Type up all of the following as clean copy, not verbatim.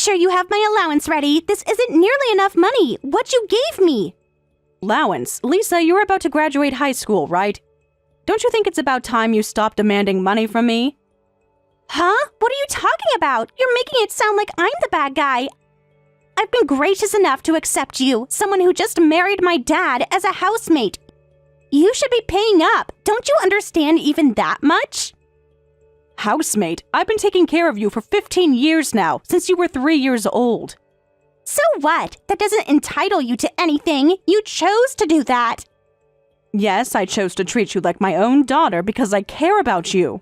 sure you have my allowance ready. This isn't nearly enough money. What you gave me. Allowance? Lisa, you're about to graduate high school, right? Don't you think it's about time you stop demanding money from me? Huh? What are you talking about? You're making it sound like I'm the bad guy. I've been gracious enough to accept you, someone who just married my dad, as a housemate. You should be paying up. Don't you understand even that much? Housemate? I've been taking care of you for 15 years now, since you were 3 years old. So what? That doesn't entitle you to anything. You chose to do that. Yes, I chose to treat you like my own daughter because I care about you.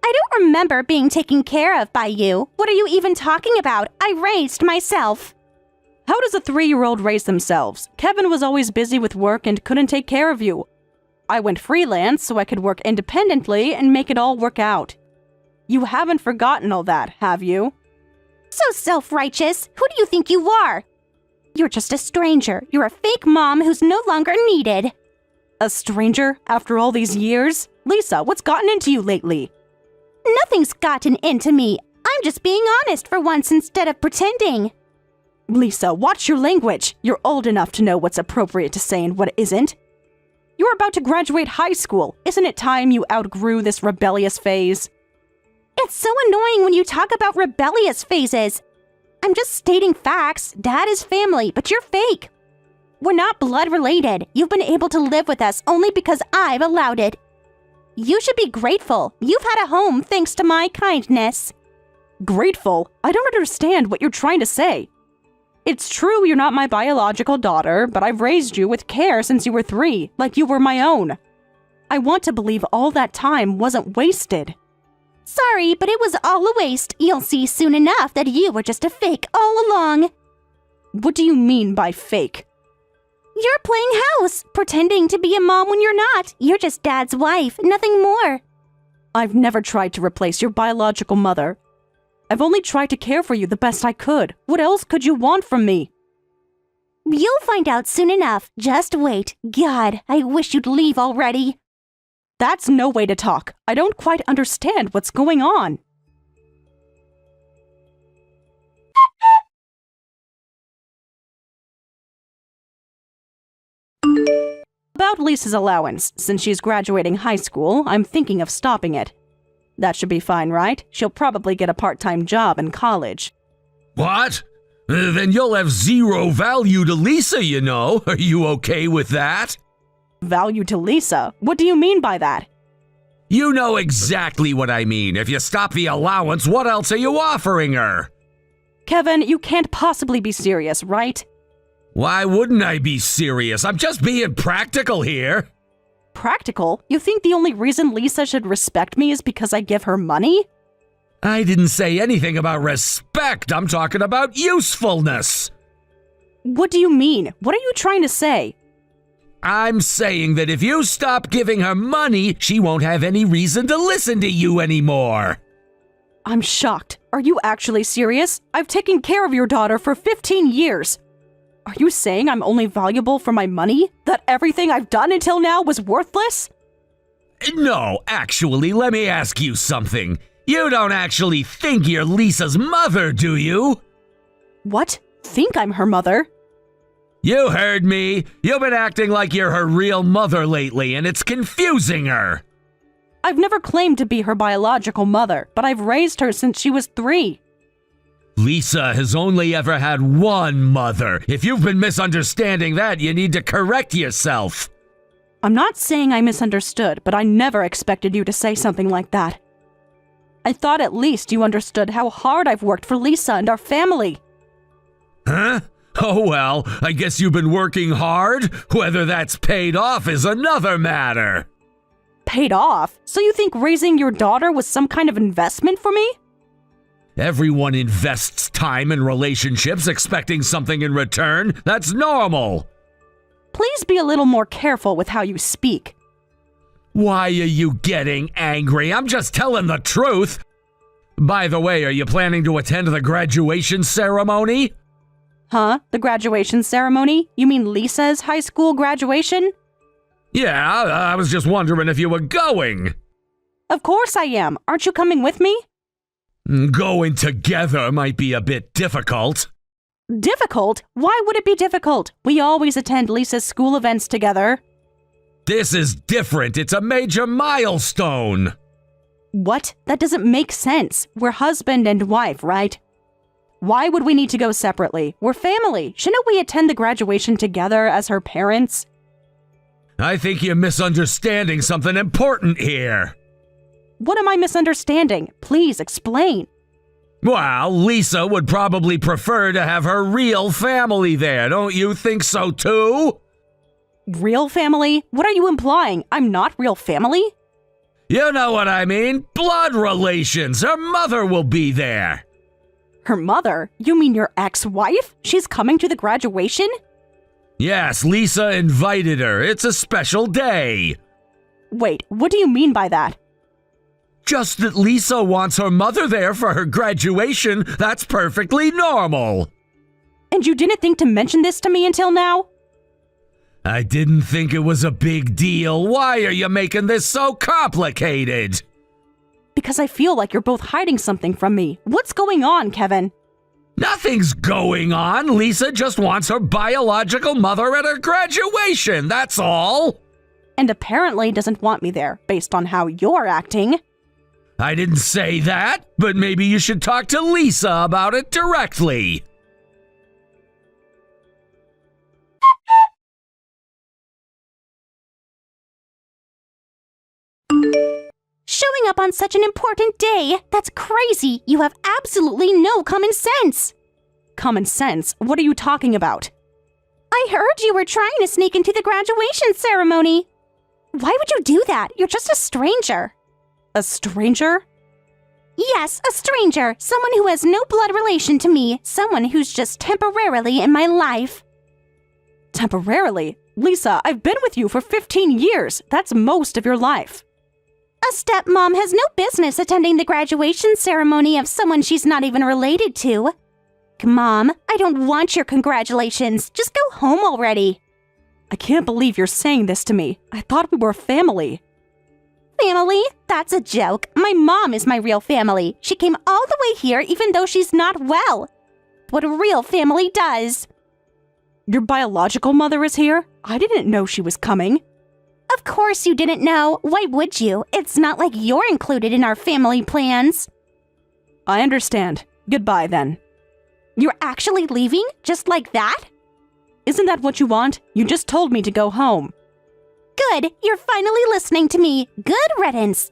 I don't remember being taken care of by you. What are you even talking about? I raised myself. How does a 3-year-old raise themselves? Kevin was always busy with work and couldn't take care of you. I went freelance so I could work independently and make it all work out. You haven't forgotten all that, have you? So self-righteous. Who do you think you are? You're just a stranger. You're a fake mom who's no longer needed. A stranger after all these years? Lisa, what's gotten into you lately? Nothing's gotten into me. I'm just being honest for once instead of pretending. Lisa, watch your language. You're old enough to know what's appropriate to say and what isn't. You're about to graduate high school. Isn't it time you outgrew this rebellious phase? It's so annoying when you talk about rebellious phases. I'm just stating facts. Dad is family, but you're fake. We're not blood related. You've been able to live with us only because I've allowed it. You should be grateful. You've had a home thanks to my kindness. Grateful? I don't understand what you're trying to say. It's true you're not my biological daughter, but I've raised you with care since you were 3, like you were my own. I want to believe all that time wasn't wasted. Sorry, but it was all a waste. You'll see soon enough that you were just a fake all along. What do you mean by fake? You're playing house, pretending to be a mom when you're not. You're just Dad's wife, nothing more. I've never tried to replace your biological mother. I've only tried to care for you the best I could. What else could you want from me? You'll find out soon enough. Just wait. God, I wish you'd leave already. That's no way to talk. I don't quite understand what's going on. About Lisa's allowance, since she's graduating high school, I'm thinking of stopping it. That should be fine, right? She'll probably get a part-time job in college. What? Then you'll have 0 value to Lisa, you know. Are you okay with that? Value to Lisa? What do you mean by that? You know exactly what I mean. If you stop the allowance, what else are you offering her? Kevin, you can't possibly be serious, right? Why wouldn't I be serious? I'm just being practical here. Practical? You think the only reason Lisa should respect me is because I give her money? I didn't say anything about respect. I'm talking about usefulness. What do you mean? What are you trying to say? I'm saying that if you stop giving her money, she won't have any reason to listen to you anymore. I'm shocked. Are you actually serious? I've taken care of your daughter for 15 years. Are you saying I'm only valuable for my money? That everything I've done until now was worthless? No, actually, let me ask you something. You don't actually think you're Lisa's mother, do you? What? Think I'm her mother? You heard me. You've been acting like you're her real mother lately, and it's confusing her. I've never claimed to be her biological mother, but I've raised her since she was 3. Lisa has only ever had one mother. If you've been misunderstanding that, you need to correct yourself. I'm not saying I misunderstood, but I never expected you to say something like that. I thought at least you understood how hard I've worked for Lisa and our family. Huh? Oh well, I guess you've been working hard. Whether that's paid off is another matter. Paid off? So you think raising your daughter was some kind of investment for me? Everyone invests time in relationships expecting something in return. That's normal. Please be a little more careful with how you speak. Why are you getting angry? I'm just telling the truth. By the way, are you planning to attend the graduation ceremony? Huh? The graduation ceremony? You mean Lisa's high school graduation? Yeah, I was just wondering if you were going. Of course I am. Aren't you coming with me? Going together might be a bit difficult. Difficult? Why would it be difficult? We always attend Lisa's school events together. This is different. It's a major milestone. What? That doesn't make sense. We're husband and wife, right? Why would we need to go separately? We're family. Shouldn't we attend the graduation together as her parents? I think you're misunderstanding something important here. What am I misunderstanding? Please explain. Well, Lisa would probably prefer to have her real family there. Don't you think so too? Real family? What are you implying? I'm not real family? You know what I mean. Blood relations. Her mother will be there. Her mother? You mean your ex-wife? She's coming to the graduation? Yes, Lisa invited her. It's a special day. Wait, what do you mean by that? Just that Lisa wants her mother there for her graduation. That's perfectly normal. And you didn't think to mention this to me until now? I didn't think it was a big deal. Why are you making this so complicated? Because I feel like you're both hiding something from me. What's going on, Kevin? Nothing's going on. Lisa just wants her biological mother at her graduation. That's all. And apparently doesn't want me there, based on how you're acting. I didn't say that, but maybe you should talk to Lisa about it directly. Showing up on such an important day? That's crazy. You have absolutely no common sense. Common sense? What are you talking about? I heard you were trying to sneak into the graduation ceremony. Why would you do that? You're just a stranger. A stranger? Yes, a stranger. Someone who has no blood relation to me. Someone who's just temporarily in my life. Temporarily? Lisa, I've been with you for 15 years. That's most of your life. A stepmom has no business attending the graduation ceremony of someone she's not even related to. Mom, I don't want your congratulations. Just go home already. I can't believe you're saying this to me. I thought we were family. Family? That's a joke. My mom is my real family. She came all the way here even though she's not well. What a real family does. Your biological mother is here? I didn't know she was coming. Of course you didn't know. Why would you? It's not like you're included in our family plans. I understand. Goodbye, then. You're actually leaving? Just like that? Isn't that what you want? You just told me to go home. Good. You're finally listening to me. Good riddance.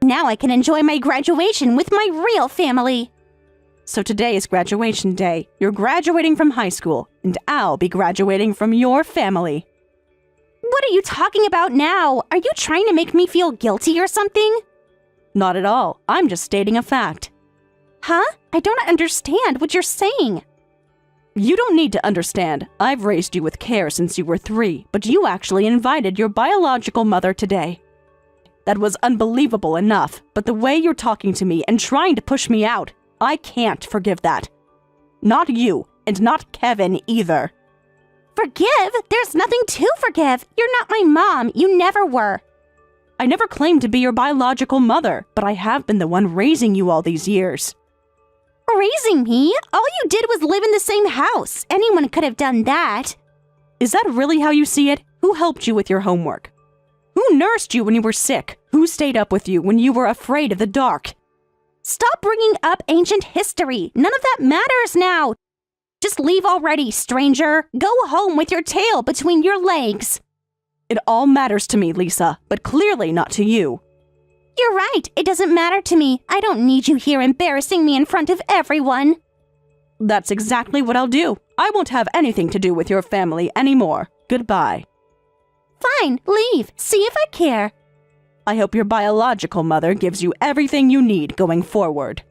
Now I can enjoy my graduation with my real family. So today is graduation day. You're graduating from high school, and I'll be graduating from your family. What are you talking about now? Are you trying to make me feel guilty or something? Not at all. I'm just stating a fact. Huh? I don't understand what you're saying. You don't need to understand. I've raised you with care since you were 3, but you actually invited your biological mother today. That was unbelievable enough, but the way you're talking to me and trying to push me out, I can't forgive that. Not you, and not Kevin either. Forgive? There's nothing to forgive. You're not my mom. You never were. I never claimed to be your biological mother, but I have been the one raising you all these years. Raising me? All you did was live in the same house. Anyone could have done that. Is that really how you see it? Who helped you with your homework? Who nursed you when you were sick? Who stayed up with you when you were afraid of the dark? Stop bringing up ancient history. None of that matters now. Just leave already, stranger. Go home with your tail between your legs. It all matters to me, Lisa, but clearly not to you. You're right. It doesn't matter to me. I don't need you here embarrassing me in front of everyone. That's exactly what I'll do. I won't have anything to do with your family anymore. Goodbye. Fine, leave. See if I care. I hope your biological mother gives you everything you need going forward.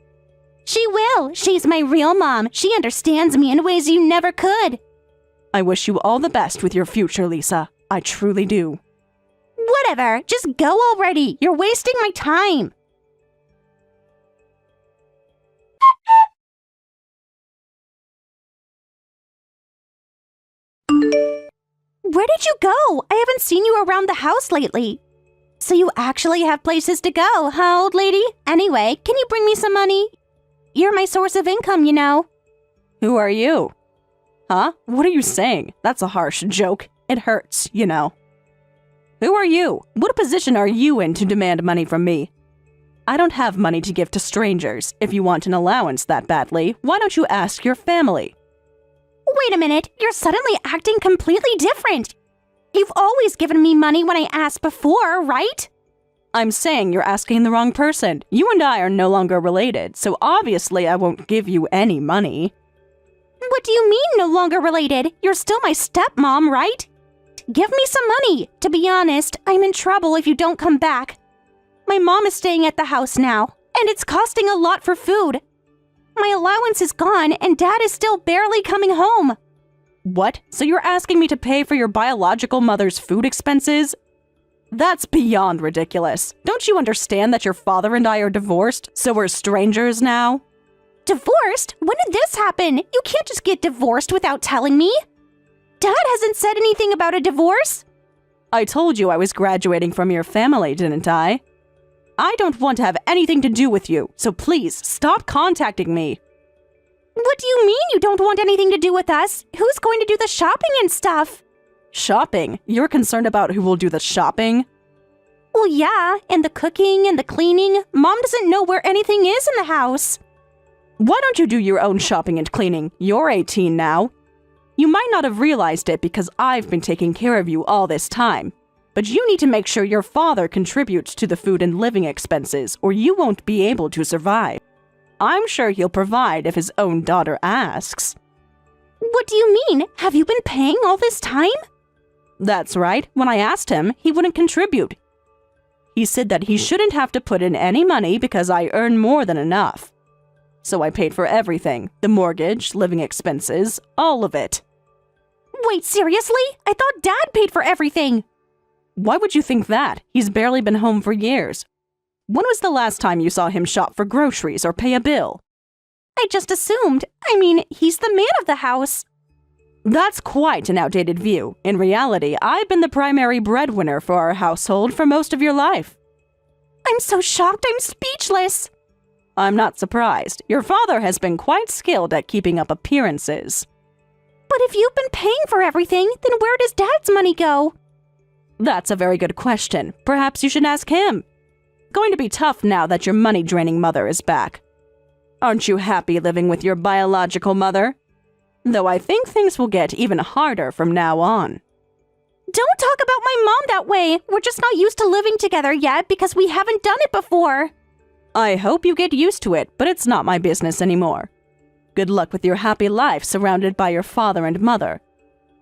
She will. She's my real mom. She understands me in ways you never could. I wish you all the best with your future, Lisa. I truly do. Whatever. Just go already. You're wasting my time. Where did you go? I haven't seen you around the house lately. So you actually have places to go, huh, old lady? Anyway, can you bring me some money? You're my source of income, you know. Who are you? Huh? What are you saying? That's a harsh joke. It hurts, you know. Who are you? What position are you in to demand money from me? I don't have money to give to strangers. If you want an allowance that badly, why don't you ask your family? Wait a minute, you're suddenly acting completely different. You've always given me money when I asked before, right? I'm saying you're asking the wrong person. You and I are no longer related, so obviously I won't give you any money. What do you mean no longer related? You're still my stepmom, right? Give me some money. To be honest, I'm in trouble if you don't come back. My mom is staying at the house now, and it's costing a lot for food. My allowance is gone, and Dad is still barely coming home. What? So you're asking me to pay for your biological mother's food expenses? That's beyond ridiculous. Don't you understand that your father and I are divorced, so we're strangers now? Divorced? When did this happen? You can't just get divorced without telling me. Dad hasn't said anything about a divorce. I told you I was graduating from your family, didn't I? I don't want to have anything to do with you, so please stop contacting me. What do you mean you don't want anything to do with us? Who's going to do the shopping and stuff? Shopping? You're concerned about who will do the shopping? Well, yeah, and the cooking and the cleaning. Mom doesn't know where anything is in the house. Why don't you do your own shopping and cleaning? You're 18 now. You might not have realized it because I've been taking care of you all this time. But you need to make sure your father contributes to the food and living expenses, or you won't be able to survive. I'm sure he'll provide if his own daughter asks. What do you mean? Have you been paying all this time? That's right. When I asked him, he wouldn't contribute. He said that he shouldn't have to put in any money because I earn more than enough. So I paid for everything, the mortgage, living expenses, all of it. Wait, seriously? I thought Dad paid for everything. Why would you think that? He's barely been home for years. When was the last time you saw him shop for groceries or pay a bill? I just assumed. I mean, he's the man of the house. That's quite an outdated view. In reality, I've been the primary breadwinner for our household for most of your life. I'm so shocked I'm speechless. I'm not surprised. Your father has been quite skilled at keeping up appearances. But if you've been paying for everything, then where does Dad's money go? That's a very good question. Perhaps you should ask him. Going to be tough now that your money-draining mother is back. Aren't you happy living with your biological mother? Though I think things will get even harder from now on. Don't talk about my mom that way. We're just not used to living together yet because we haven't done it before. I hope you get used to it, but it's not my business anymore. Good luck with your happy life surrounded by your father and mother.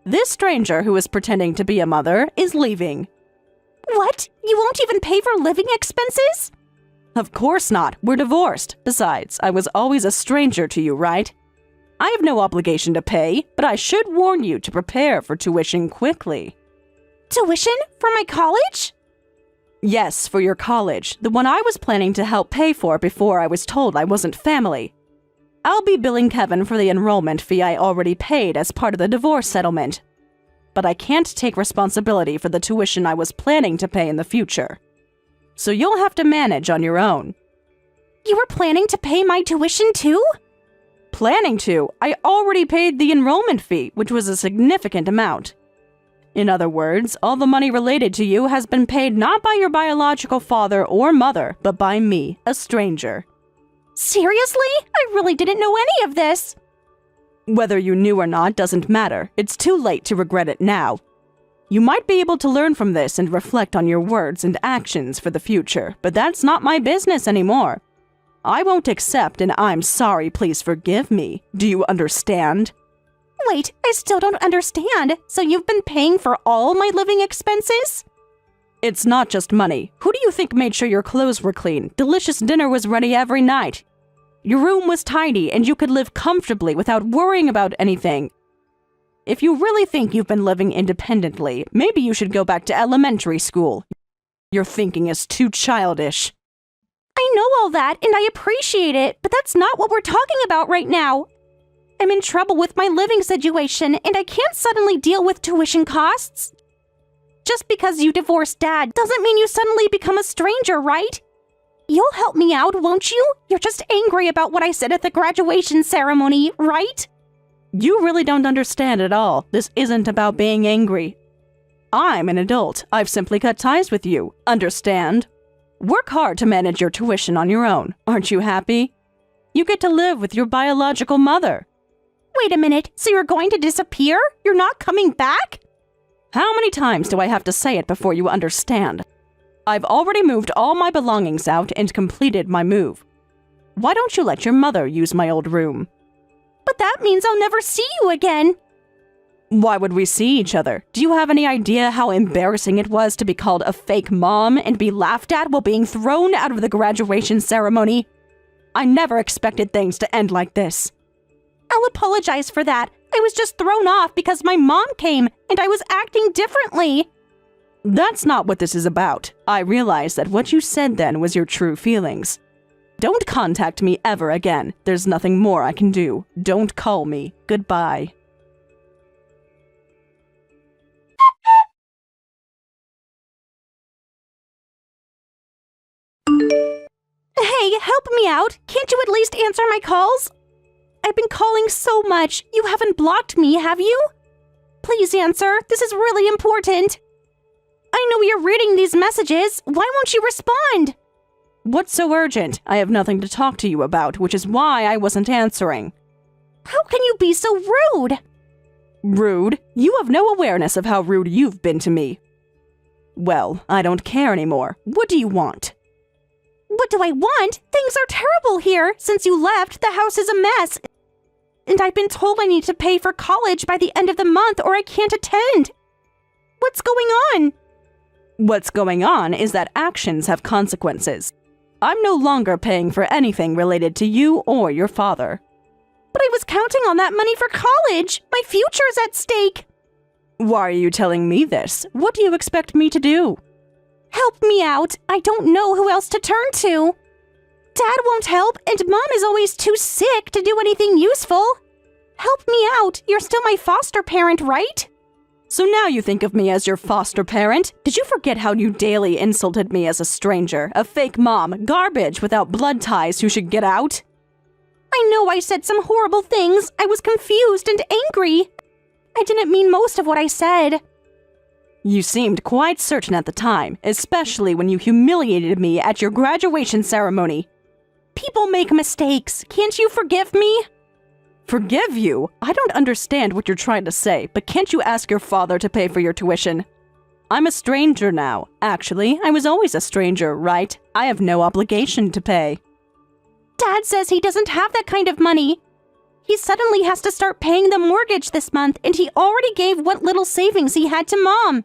This stranger who is pretending to be a mother is leaving. What? You won't even pay for living expenses? Of course not. We're divorced. Besides, I was always a stranger to you, right? I have no obligation to pay, but I should warn you to prepare for tuition quickly. Tuition? For my college? Yes, for your college, the one I was planning to help pay for before I was told I wasn't family. I'll be billing Kevin for the enrollment fee I already paid as part of the divorce settlement. But I can't take responsibility for the tuition I was planning to pay in the future. So you'll have to manage on your own. You were planning to pay my tuition too? Planning to? I already paid the enrollment fee, which was a significant amount. In other words, all the money related to you has been paid not by your biological father or mother, but by me, a stranger. Seriously? I really didn't know any of this. Whether you knew or not doesn't matter. It's too late to regret it now. You might be able to learn from this and reflect on your words and actions for the future, but that's not my business anymore. I won't accept an "I'm sorry, please forgive me." Do you understand? Wait, I still don't understand. So you've been paying for all my living expenses? It's not just money. Who do you think made sure your clothes were clean? Delicious dinner was ready every night. Your room was tidy and you could live comfortably without worrying about anything. If you really think you've been living independently, maybe you should go back to elementary school. Your thinking is too childish. I know all that and I appreciate it, but that's not what we're talking about right now. I'm in trouble with my living situation and I can't suddenly deal with tuition costs. Just because you divorced Dad doesn't mean you suddenly become a stranger, right? You'll help me out, won't you? You're just angry about what I said at the graduation ceremony, right? You really don't understand at all. This isn't about being angry. I'm an adult. I've simply cut ties with you. Understand? Work hard to manage your tuition on your own. Aren't you happy? You get to live with your biological mother. Wait a minute, so you're going to disappear? You're not coming back? How many times do I have to say it before you understand? I've already moved all my belongings out and completed my move. Why don't you let your mother use my old room? But that means I'll never see you again. Why would we see each other? Do you have any idea how embarrassing it was to be called a fake mom and be laughed at while being thrown out of the graduation ceremony? I never expected things to end like this. I'll apologize for that. I was just thrown off because my mom came and I was acting differently. That's not what this is about. I realize that what you said then was your true feelings. Don't contact me ever again. There's nothing more I can do. Don't call me. Goodbye. Hey, help me out. Can't you at least answer my calls? I've been calling so much. You haven't blocked me, have you? Please answer. This is really important. I know you're reading these messages. Why won't you respond? What's so urgent? I have nothing to talk to you about, which is why I wasn't answering. How can you be so rude? Rude? You have no awareness of how rude you've been to me. Well, I don't care anymore. What do you want? What do I want? Things are terrible here. Since you left, the house is a mess. And I've been told I need to pay for college by the end of the month or I can't attend. What's going on? What's going on is that actions have consequences. I'm no longer paying for anything related to you or your father. But I was counting on that money for college. My future's at stake. Why are you telling me this? What do you expect me to do? Help me out. I don't know who else to turn to. Dad won't help, and Mom is always too sick to do anything useful. Help me out. You're still my foster parent, right? So now you think of me as your foster parent? Did you forget how you daily insulted me as a stranger, a fake mom, garbage without blood ties who should get out? I know I said some horrible things. I was confused and angry. I didn't mean most of what I said. You seemed quite certain at the time, especially when you humiliated me at your graduation ceremony. People make mistakes. Can't you forgive me? Forgive you? I don't understand what you're trying to say, but can't you ask your father to pay for your tuition? I'm a stranger now. Actually, I was always a stranger, right? I have no obligation to pay. Dad says he doesn't have that kind of money. He suddenly has to start paying the mortgage this month, and he already gave what little savings he had to Mom.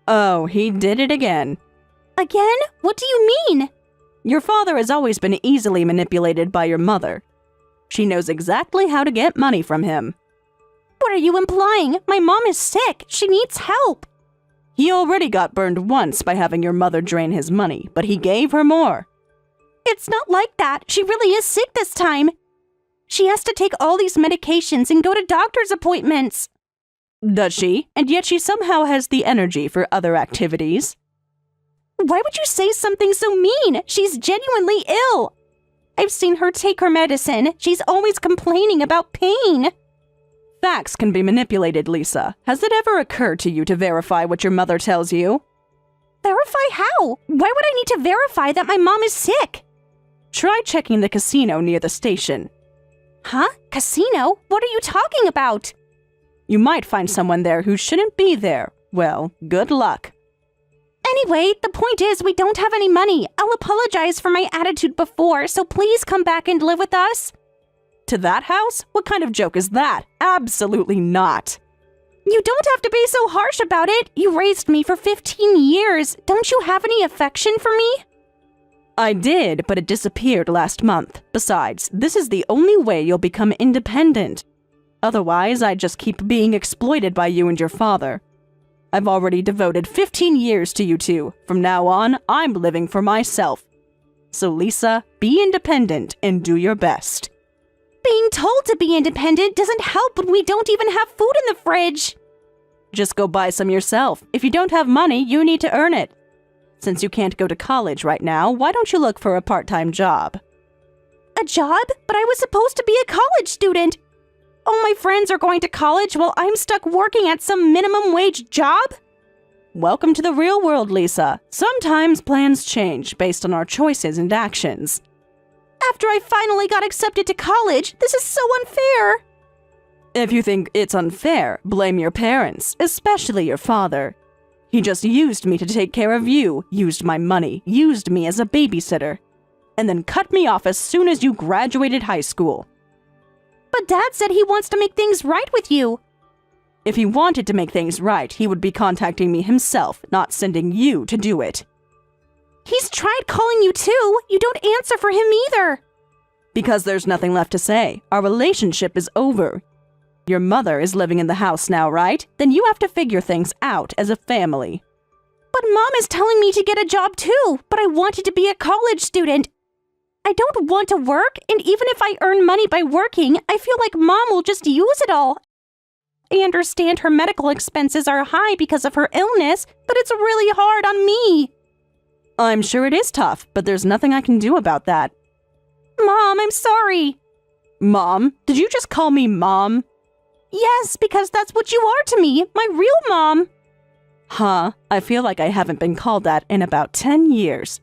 Oh, he did it again. Again? What do you mean? Your father has always been easily manipulated by your mother. She knows exactly how to get money from him. What are you implying? My mom is sick. She needs help. He already got burned once by having your mother drain his money, but he gave her more. It's not like that. She really is sick this time. She has to take all these medications and go to doctor's appointments. Does she? And yet she somehow has the energy for other activities. Why would you say something so mean? She's genuinely ill. I've seen her take her medicine. She's always complaining about pain. Facts can be manipulated, Lisa. Has it ever occurred to you to verify what your mother tells you? Verify how? Why would I need to verify that my mom is sick? Try checking the casino near the station. Huh? Casino? What are you talking about? You might find someone there who shouldn't be there. Well, good luck. Anyway, the point is we don't have any money. I'll apologize for my attitude before, so please come back and live with us. To that house? What kind of joke is that? Absolutely not. You don't have to be so harsh about it. You raised me for 15 years. Don't you have any affection for me? I did, but it disappeared last month. Besides, this is the only way you'll become independent. Otherwise, I'd just keep being exploited by you and your father. I've already devoted 15 years to you two. From now on, I'm living for myself. So Lisa, be independent and do your best. Being told to be independent doesn't help when we don't even have food in the fridge. Just go buy some yourself. If you don't have money, you need to earn it. Since you can't go to college right now, why don't you look for a part-time job? A job? But I was supposed to be a college student. All my friends are going to college while I'm stuck working at some minimum wage job? Welcome to the real world, Lisa. Sometimes plans change based on our choices and actions. After I finally got accepted to college, this is so unfair. If you think it's unfair, blame your parents, especially your father. He just used me to take care of you, used my money, used me as a babysitter, and then cut me off as soon as you graduated high school. But Dad said he wants to make things right with you. If he wanted to make things right, he would be contacting me himself, not sending you to do it. He's tried calling you too. You don't answer for him either. Because there's nothing left to say. Our relationship is over. Your mother is living in the house now, right? Then you have to figure things out as a family. But Mom is telling me to get a job too, but I wanted to be a college student. I don't want to work, and even if I earn money by working, I feel like Mom will just use it all. I understand her medical expenses are high because of her illness, but it's really hard on me. I'm sure it is tough, but there's nothing I can do about that. Mom, I'm sorry. Mom? Did you just call me Mom? Yes, because that's what you are to me, my real mom. Huh, I feel like I haven't been called that in about 10 years.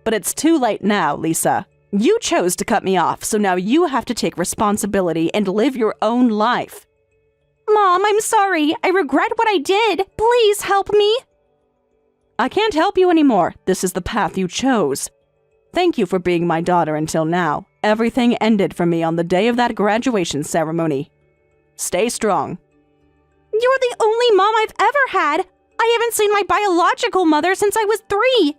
But it's too late now, Lisa. You chose to cut me off, so now you have to take responsibility and live your own life. Mom, I'm sorry. I regret what I did. Please help me. I can't help you anymore. This is the path you chose. Thank you for being my daughter until now. Everything ended for me on the day of that graduation ceremony. Stay strong. You're the only mom I've ever had. I haven't seen my biological mother since I was 3.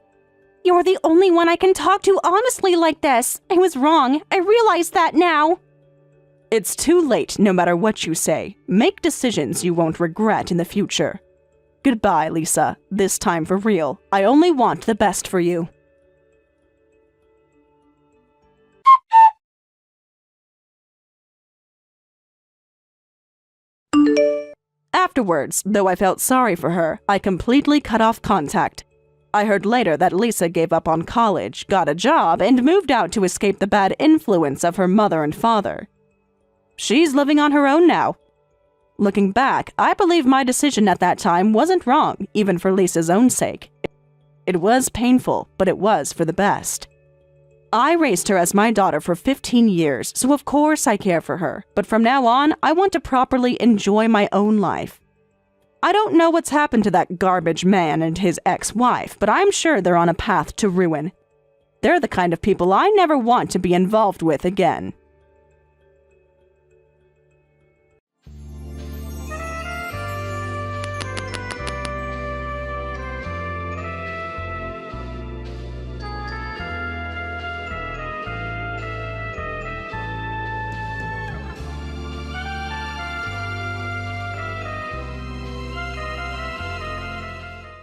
You're the only one I can talk to honestly like this. I was wrong. I realize that now. It's too late no matter what you say. Make decisions you won't regret in the future. Goodbye, Lisa. This time for real. I only want the best for you. Afterwards, though I felt sorry for her, I completely cut off contact. I heard later that Lisa gave up on college, got a job, and moved out to escape the bad influence of her mother and father. She's living on her own now. Looking back, I believe my decision at that time wasn't wrong, even for Lisa's own sake. It was painful, but it was for the best. I raised her as my daughter for 15 years, so of course I care for her. But from now on, I want to properly enjoy my own life. I don't know what's happened to that garbage man and his ex-wife, but I'm sure they're on a path to ruin. They're the kind of people I never want to be involved with again.